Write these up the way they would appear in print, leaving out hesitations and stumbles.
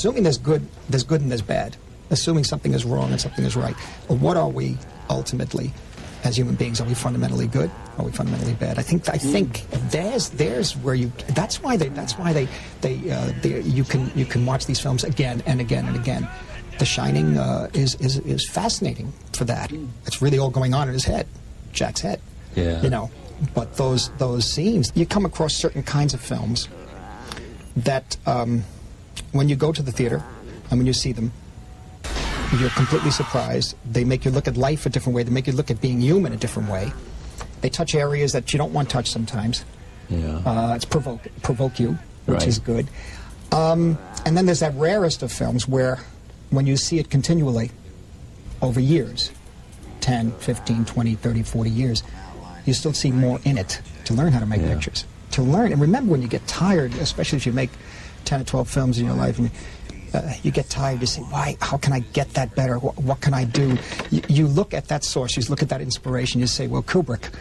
assuming there's good and there's bad, assuming something is wrong and something is right, well, what are we ultimately as human beings? Are we fundamentally good? Are we fundamentally bad? I think there's where you. That's why you can watch these films again and again and again. The Shining is fascinating for that. It's really all going on in his head, Jack's head. Yeah. You know, but those scenes, you come across certain kinds of films that when you go to the theater and when you see them, you're completely surprised. They make you look at life a different way. They make you look at being human a different way. They touch areas that you don't want touched sometimes. Yeah. It's provoke you, which Right. is good. And then there's that rarest of films where when you see it continually over years, 10, 15, 20, 30, 40 years, you still see more in it to learn how to make pictures. To learn. And remember, when you get tired, especially if you make 10 or 12 films in your life, and you get tired, you say, why, how can I get that better? What can I do? You look at that source, you look at that inspiration, you say, well, Kubrick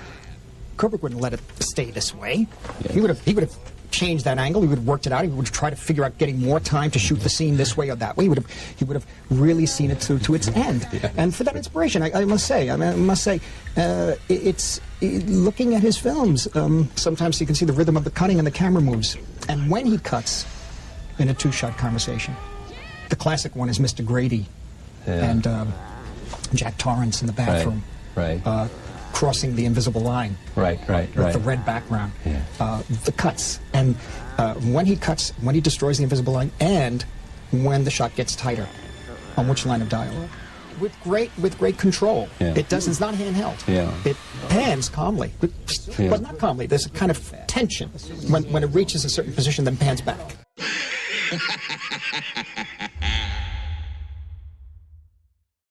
wouldn't let it stay this way. Yeah. He would have changed that angle, he would have worked it out, he would have tried to figure out getting more time to shoot the scene this way or that way. He would have really seen it to its end. Yeah. And for that inspiration, I must say, it's looking at his films, sometimes you can see the rhythm of the cutting and the camera moves. And when he cuts in a two-shot conversation, the classic one is Mr. Grady and Jack Torrance in the bathroom, right. Crossing the invisible line, right, with the red background, the cuts, and when he destroys the invisible line, and when the shot gets tighter, on which line of dialogue, with great control. Yeah. It's not handheld. Yeah. It pans calmly, but not calmly. There's a kind of tension when it reaches a certain position, then pans back.